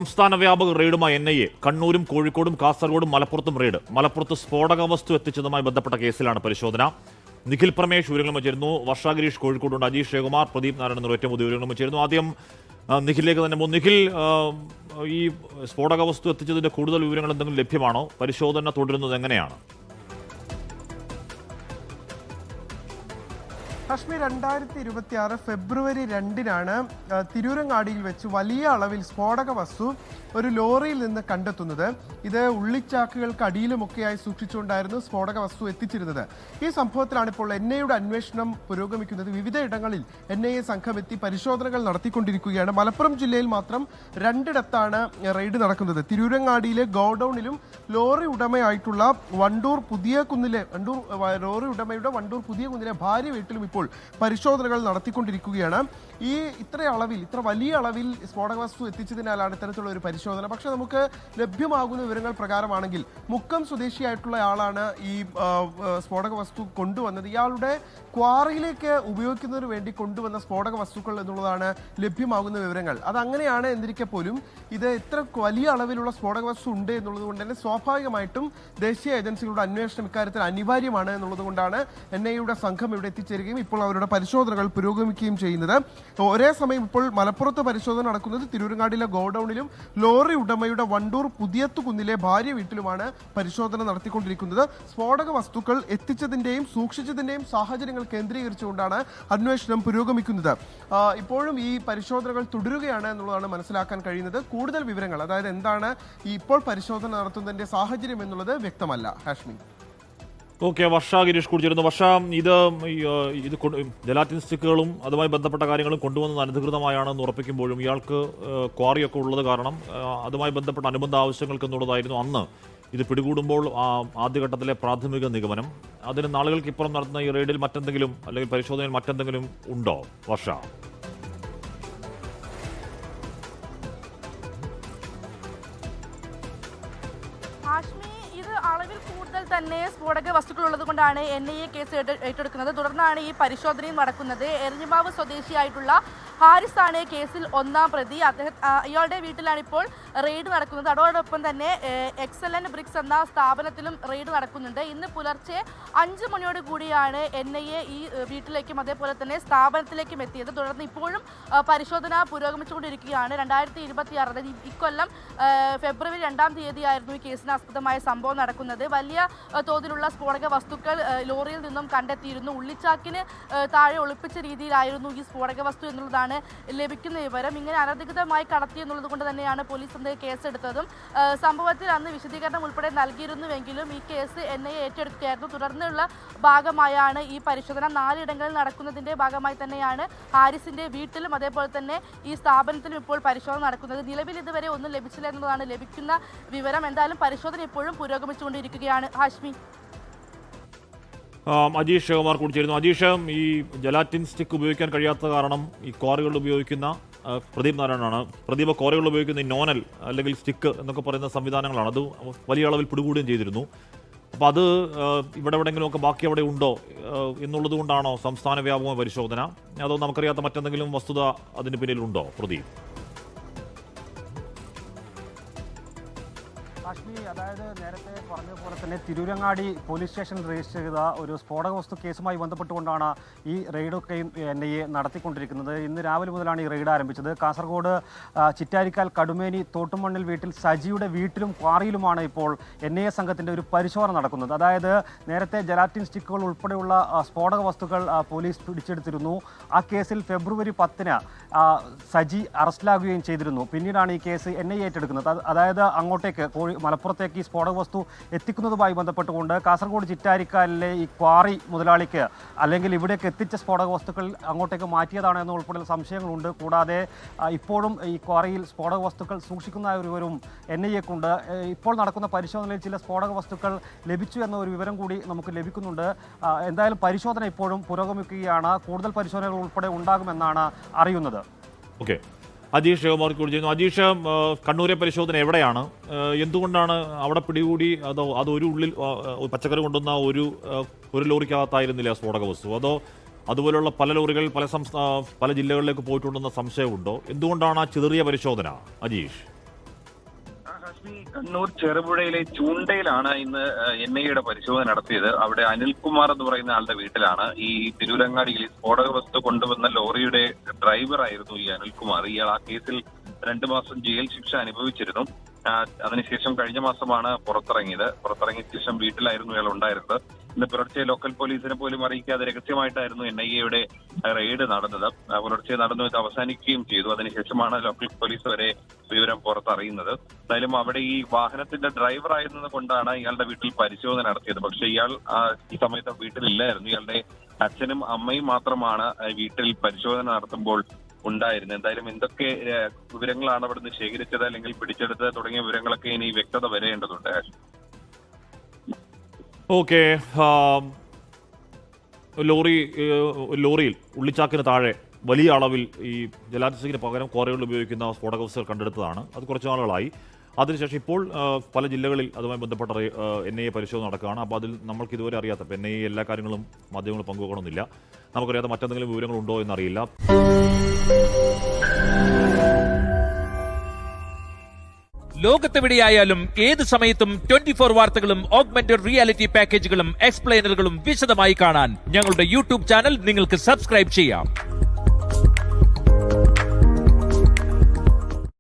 സംസ്ഥാന വ്യാപക റെയ്ഡുമായി NIA കണ്ണൂരും കോഴിക്കോടും കാസർഗോഡും മലപ്പുറത്തും റെയ്ഡ്. മലപ്പുറത്ത് സ്ഫോടക വസ്തു എത്തിച്ചതുമായി ബന്ധപ്പെട്ട കേസിലാണ് പരിശോധന. നിഖിൽ പ്രമേഷ് വിവരങ്ങളുമായി ചേരുന്നു. വർഷ ഗിരീഷ് കോഴിക്കോടുണ്ട്, അജീഷ് ശിവകുമാർ, പ്രദീപ് നാരായണൻ എന്നിവർ ഏറ്റവും പുതിയ വിവരങ്ങളുമായി ചേരുന്നു. ആദ്യം നിഖിലേക്ക് തന്നെ പോകും. നിഖിൽ, ഈ സ്ഫോടക വസ്തു എത്തിച്ചതിന്റെ കൂടുതൽ വിവരങ്ങൾ എന്തെങ്കിലും ലഭ്യമാണോ? പരിശോധന തുടരുന്നത് എങ്ങനെയാണ്? കശ്മീർ 2026 ഫെബ്രുവരി 2-നാണ് തിരൂരങ്ങാടിയിൽ വെച്ച് വലിയ അളവിൽ സ്ഫോടക വസ്തു ഒരു ലോറിയിൽ നിന്ന് കണ്ടെത്തുന്നത്. ഇത് ഉള്ളിച്ചാക്കുകൾക്ക് അടിയിലുമൊക്കെയായി സൂക്ഷിച്ചുകൊണ്ടായിരുന്നു സ്ഫോടക വസ്തു എത്തിച്ചിരുന്നത്. ഈ സംഭവത്തിലാണ് ഇപ്പോൾ NIAയുടെ അന്വേഷണം പുരോഗമിക്കുന്നത്. വിവിധ ഇടങ്ങളിൽ NIA സംഘം എത്തി പരിശോധനകൾ നടത്തിക്കൊണ്ടിരിക്കുകയാണ്. മലപ്പുറം ജില്ലയിൽ മാത്രം 2 റെയ്ഡ് നടക്കുന്നത്. തിരൂരങ്ങാടിയിലെ ഗോഡൌണിലും ലോറി ഉടമയായിട്ടുള്ള വണ്ടൂർ പുതിയ കുന്നിലെ ഭാര്യ വീട്ടിലും ഇപ്പോൾ പരിശോധനകൾ നടത്തിക്കൊണ്ടിരിക്കുകയാണ്. ഇത്ര വലിയ അളവിൽ സ്ഫോടക വസ്തു എത്തിച്ചതിനാലാണ് ഇത്തരത്തിലുള്ള ഒരു പരിശോധന. പക്ഷേ നമുക്ക് ലഭ്യമാകുന്ന വിവരങ്ങൾ പ്രകാരമാണെങ്കിൽ മുക്കം സ്വദേശിയായിട്ടുള്ള ആളാണ് ഈ സ്ഫോടക വസ്തു കൊണ്ടുവന്നത്. ഇയാളുടെ ക്വാറിയിലേക്ക് ഉപയോഗിക്കുന്നതിന് വേണ്ടി കൊണ്ടുവന്ന സ്ഫോടക വസ്തുക്കൾ എന്നുള്ളതാണ് ലഭ്യമാകുന്ന വിവരങ്ങൾ. അതങ്ങനെയാണ് എന്നിരിക്കെ പോലും ഇത് ഇത്ര വലിയ അളവിലുള്ള സ്ഫോടക വസ്തു ഉണ്ട് എന്നുള്ളത് കൊണ്ട് തന്നെ സ്വാഭാവികമായിട്ടും ദേശീയ ഏജൻസികളുടെ അന്വേഷണം ഇക്കാര്യത്തിൽ അനിവാര്യമാണ് എന്നുള്ളത് കൊണ്ടാണ് NIAയുടെ സംഘം ഇവിടെ എത്തിച്ചേരുകയും ഇപ്പോൾ അവരുടെ പരിശോധനകൾ പുരോഗമിക്കുകയും ചെയ്യുന്നത്. ഒരേ സമയം ഇപ്പോൾ മലപ്പുറത്ത് പരിശോധന നടക്കുന്നത് തിരൂരങ്ങാടിയിലെ ഗോഡൌണിലും ലോറി ഉടമയുടെ വണ്ടൂർ പുതിയത്തുകുന്നിലെ ഭാര്യ വീട്ടിലുമാണ് പരിശോധന നടത്തിക്കൊണ്ടിരിക്കുന്നത്. സ്ഫോടക വസ്തുക്കൾ എത്തിച്ചതിന്റെയും സൂക്ഷിച്ചതിന്റെയും സാഹചര്യങ്ങൾ കേന്ദ്രീകരിച്ചുകൊണ്ടാണ് അന്വേഷണം പുരോഗമിക്കുന്നത്. ഇപ്പോഴും ഈ പരിശോധനകൾ തുടരുകയാണ് എന്നുള്ളതാണ് മനസ്സിലാക്കാൻ കഴിയുന്നത്. കൂടുതൽ വിവരങ്ങൾ, അതായത് എന്താണ് ഇപ്പോൾ പരിശോധന നടത്തുന്നതിന്റെ സാഹചര്യം എന്നുള്ളത് വ്യക്തമല്ല. ഹാഷ്മി. ഓക്കെ, വർഷ ഗിരീഷ് കൂടി ചേരുന്നു. വർഷ, ഇത് ജലാറ്റിൻ സ്റ്റിക്കുകളും അതുമായി ബന്ധപ്പെട്ട കാര്യങ്ങളും കൊണ്ടുവന്നത് അനധികൃതമായാണെന്ന് ഉറപ്പിക്കുമ്പോഴും ഇയാൾക്ക് ക്വാറിയൊക്കെ ഉള്ളത് കാരണം അതുമായി ബന്ധപ്പെട്ട അനുബന്ധ ആവശ്യങ്ങൾക്ക് എന്നുള്ളതായിരുന്നു അന്ന് ഇത് പിടികൂടുമ്പോൾ ആദ്യഘട്ടത്തിലെ പ്രാഥമിക നിഗമനം. അതിന് നാളുകൾക്ക് ഇപ്പുറം നടത്തുന്ന ഈ റെയ്ഡിൽ മറ്റെന്തെങ്കിലും അല്ലെങ്കിൽ പരിശോധനയിൽ മറ്റെന്തെങ്കിലും ഉണ്ടോ വർഷ? അളവിൽ കൂടുതൽ തന്നെ സ്ഫോടക വസ്തുക്കൾ ഉള്ളത് കൊണ്ടാണ് NIA കേസ് ഏറ്റെടുക്കുന്നത്. തുടർന്നാണ് ഈ പരിശോധനയും നടക്കുന്നത്. എരഞ്ഞിമാവ് സ്വദേശിയായിട്ടുള്ള ഹാരിസ് ആണ് കേസിൽ 1-ാം പ്രതി. ഇയാളുടെ വീട്ടിലാണ് ഇപ്പോൾ റെയ്ഡ് നടക്കുന്നത്. അതോടൊപ്പം തന്നെ എക്സലന്റ് ബ്രിക്സ് എന്ന സ്ഥാപനത്തിലും റെയ്ഡ് നടക്കുന്നുണ്ട്. ഇന്ന് പുലർച്ചെ 5 മണിയോട് കൂടിയാണ് NIA ഈ വീട്ടിലേക്കും അതേപോലെ തന്നെ സ്ഥാപനത്തിലേക്കും എത്തിയത്. തുടർന്ന് ഇപ്പോഴും പരിശോധന പുരോഗമിച്ചുകൊണ്ടിരിക്കുകയാണ്. 2026 ഇക്കൊല്ലം ഫെബ്രുവരി 2-ാം തീയതിയായിരുന്നു ഈ കേസിന് ആസ്പദമായ സംഭവം നടക്കുന്നത്. വലിയ തോതിലുള്ള സ്ഫോടക വസ്തുക്കൾ ലോറിയിൽ നിന്നും കണ്ടെത്തിയിരുന്നു. ഉള്ളിച്ചാക്കിന് താഴെ ഒളിപ്പിച്ച രീതിയിലായിരുന്നു ഈ സ്ഫോടക വസ്തു എന്നുള്ളതാണ് ലഭിക്കുന്ന വിവരം. ഇങ്ങനെ അനധികൃതമായി കടത്തി എന്നുള്ളത് കൊണ്ട് തന്നെയാണ് പോലീസ് കേസെടുത്തതും. സംഭവത്തിൽ അന്ന് വിശദീകരണം ഉൾപ്പെടെ നൽകിയിരുന്നുവെങ്കിലും ഈ കേസ് NIA ഏറ്റെടുക്കുകയായിരുന്നു. തുടർന്നുള്ള ഭാഗമായാണ് ഈ പരിശോധന 4 ഇടങ്ങളിൽ നടക്കുന്നതിന്റെ ഭാഗമായി തന്നെയാണ് ഹാരിസിന്റെ വീട്ടിലും അതേപോലെ തന്നെ ഈ സ്ഥാപനത്തിലും ഇപ്പോൾ പരിശോധന നടക്കുന്നത്. നിലവിൽ ഇതുവരെ ഒന്നും ലഭിച്ചില്ല എന്നുള്ളതാണ് ലഭിക്കുന്ന വിവരം. എന്തായാലും പരിശോധന ഇപ്പോഴും പുരോഗമിച്ചുകൊണ്ടിരിക്കുകയാണ്. ഹാഷ്മി. അജീഷ് ശിവകുമാർ കൂടി ചേരുന്നു. അജീഷ്, ഈ ജലാറ്റിൻ സ്റ്റിക്ക് ഉപയോഗിക്കാൻ കഴിയാത്ത കാരണം ഈ ക്വാറികളിൽ ഉപയോഗിക്കുന്ന പ്രദീപ് നാരായണനാണ്. പ്രദീപ്, ക്വാറികളിൽ ഉപയോഗിക്കുന്ന ഈ നോനൽ അല്ലെങ്കിൽ സ്റ്റിക്ക് എന്നൊക്കെ പറയുന്ന സംവിധാനങ്ങളാണ്. അത് വലിയ അളവിൽ പിടികൂടുകയും ചെയ്തിരുന്നു. അപ്പോൾ അത് ഇവിടെ എവിടെയെങ്കിലുമൊക്കെ ബാക്കി അവിടെ ഉണ്ടോ എന്നുള്ളത് കൊണ്ടാണോ സംസ്ഥാന വ്യാപകമായ പരിശോധന? അതോ നമുക്കറിയാത്ത മറ്റെന്തെങ്കിലും വസ്തുത അതിന് പിന്നിലുണ്ടോ പ്രദീപ്? കാശ്മീർ, അതായത് നേരത്തെ പറഞ്ഞതുപോലെ തന്നെ തിരൂരങ്ങാടി പോലീസ് സ്റ്റേഷൻ രജിസ്റ്റർ ചെയ്ത ഒരു സ്ഫോടക വസ്തു കേസുമായി ബന്ധപ്പെട്ടുകൊണ്ടാണ് ഈ റെയ്ഡൊക്കെയും NIA നടത്തിക്കൊണ്ടിരിക്കുന്നത്. ഇന്ന് രാവിലെ മുതലാണ് ഈ റെയ്ഡ് ആരംഭിച്ചത്. കാസർഗോഡ് ചിറ്റാരിക്കാൽ കടുമേനി തോട്ടുമണ്ണിൽ വീട്ടിൽ സജിയുടെ വീട്ടിലും ക്വാറിയിലുമാണ് ഇപ്പോൾ NIA സംഘത്തിൻ്റെ ഒരു പരിശോധന നടക്കുന്നത്. അതായത് നേരത്തെ ജലാറ്റിൻ സ്റ്റിക്കുകൾ ഉൾപ്പെടെയുള്ള സ്ഫോടക വസ്തുക്കൾ പോലീസ് പിടിച്ചെടുത്തിരുന്നു. ആ കേസിൽ ഫെബ്രുവരി 10-ന് സജി അറസ്റ്റിലാകുകയും ചെയ്തിരുന്നു. പിന്നീടാണ് ഈ കേസ് NIA ഏറ്റെടുക്കുന്നത്. അതായത് അങ്ങോട്ടേക്ക് മലപ്പുറത്തേക്ക് ഈ സ്ഫോടക വസ്തു എത്തിക്കുന്നതുമായി ബന്ധപ്പെട്ടുകൊണ്ട് കാസർഗോഡ് ചിറ്റാരിക്കാലിലെ ഈ ക്വാറി മുതലാളിക്ക് അല്ലെങ്കിൽ ഇവിടേക്ക് എത്തിച്ച സ്ഫോടക വസ്തുക്കൾ അങ്ങോട്ടേക്ക് മാറ്റിയതാണോ എന്ന ഉൾപ്പെടെയുള്ള സംശയങ്ങളുണ്ട്. കൂടാതെ ഇപ്പോഴും ഈ ക്വാറിയിൽ സ്ഫോടക വസ്തുക്കൾ സൂക്ഷിക്കുന്ന ഒരു വിവരവും NIAക്കുണ്ട്. ഇപ്പോൾ നടക്കുന്ന പരിശോധനയിൽ ചില സ്ഫോടക വസ്തുക്കൾ ലഭിച്ചു എന്ന ഒരു വിവരം കൂടി നമുക്ക് ലഭിക്കുന്നുണ്ട്. എന്തായാലും പരിശോധന ഇപ്പോഴും പുരോഗമിക്കുകയാണ്. കൂടുതൽ പരിശോധനകൾ ഉൾപ്പെടെ ഉണ്ടാകുമെന്നാണ് അറിയുന്നത്. ഓക്കെ, അജീഷ് ശിവകുമാർ കൂടി ചെയ്യുന്നു. അജീഷ്, കണ്ണൂരെ പരിശോധന എവിടെയാണ്? എന്തുകൊണ്ടാണ് അവിടെ പിടികൂടി? അത് ഒരു ഉള്ളിൽ പച്ചക്കറി കൊണ്ടുവന്ന ഒരു ലോറിക്കകത്തായിരുന്നില്ല സ്ഫോടക വസ്തു? അതോ അതുപോലുള്ള പല ലോറികൾ പല ജില്ലകളിലേക്ക് പോയിട്ടുണ്ടെന്ന സംശയമുണ്ടോ? എന്തുകൊണ്ടാണ് ആ ചിതറിയ പരിശോധന, അജീഷ്? കണ്ണൂർ ചെറുപുഴയിലെ ചൂണ്ടയിലാണ് ഇന്ന് NIA പരിശോധന നടത്തിയത്. അവിടെ അനിൽകുമാർ എന്ന് പറയുന്ന ആളുടെ വീട്ടിലാണ് ഈ തിരൂരങ്ങാടിയിൽ സ്ഫോടക വസ്തു കൊണ്ടുവന്ന ലോറിയുടെ ഡ്രൈവറായിരുന്നു ഈ അനിൽകുമാർ. ഇയാൾ ആ കേസിൽ 2 മാസം ജയിൽ ശിക്ഷ അനുഭവിച്ചിരുന്നു. അതിനുശേഷം കഴിഞ്ഞ മാസമാണ് പുറത്തിറങ്ങിയ ശേഷം വീട്ടിലായിരുന്നു ഇയാൾ ഉണ്ടായിരുന്നത്. ഇന്ന് പുലർച്ചെ ലോക്കൽ പോലീസിനെ പോലും അറിയിക്കാതെ രഹസ്യമായിട്ടായിരുന്നു NIA റെയ്ഡ് നടന്നത്. പുലർച്ചെ നടന്നു, ഇത് അവസാനിക്കുകയും ചെയ്തു. അതിനുശേഷമാണ് ലോക്കൽ പോലീസ് വരെ വിവരം പുറത്തറിയുന്നത്. എന്തായാലും അവിടെ ഈ വാഹനത്തിന്റെ ഡ്രൈവർ ആയിരുന്നത് കൊണ്ടാണ് ഇയാളുടെ വീട്ടിൽ പരിശോധന നടത്തിയത്. പക്ഷെ ഇയാൾ ഈ സമയത്ത് വീട്ടിലില്ലായിരുന്നു. ഇയാളുടെ അച്ഛനും അമ്മയും മാത്രമാണ് വീട്ടിൽ പരിശോധന നടത്തുമ്പോൾ ഉണ്ടായിരുന്നു. എന്തായാലും എന്തൊക്കെ വിവരങ്ങളാണ് അവിടുന്ന് ശേഖരിച്ചത് അല്ലെങ്കിൽ പിടിച്ചെടുത്തത് തുടങ്ങിയ വിവരങ്ങളൊക്കെ ഇനി വ്യക്തത വരേണ്ടതുണ്ട്. ഓക്കെ, ലോറിയിൽ ഉള്ളിച്ചാക്കിന് താഴെ വലിയ അളവിൽ ഈ ജലാറ്റിന് പകരം ക്വാറികളിൽ ഉപയോഗിക്കുന്ന സ്ഫോടക വസ്തുക്കൾ കണ്ടെടുത്തതാണ്. അത് കുറച്ച് നാളുകളായി. അതിനുശേഷം ഇപ്പോൾ പല ജില്ലകളിൽ അതുമായി ബന്ധപ്പെട്ട NIA പരിശോധന നടക്കുകയാണ്. അപ്പോൾ അതിൽ നമ്മൾക്ക് ഇതുവരെ അറിയാത്ത NIA എല്ലാ കാര്യങ്ങളും മാധ്യമങ്ങൾ പങ്കുവെക്കണമെന്നില്ല. നമുക്കറിയാത്ത മറ്റെന്തെങ്കിലും വിവരങ്ങളുണ്ടോ എന്നറിയില്ല. ലോകത്തെവിടെയായാലും ഏത് സമയത്തും 24 വാർത്തകളും ഓഗ്മെന്റഡ് റിയാലിറ്റി പാക്കേജുകളും എക്സ്പ്ലെയിനറുകളും വിശദമായി കാണാൻ ഞങ്ങളുടെ യൂട്യൂബ് ചാനൽ നിങ്ങൾക്ക് സബ്സ്ക്രൈബ് ചെയ്യാം.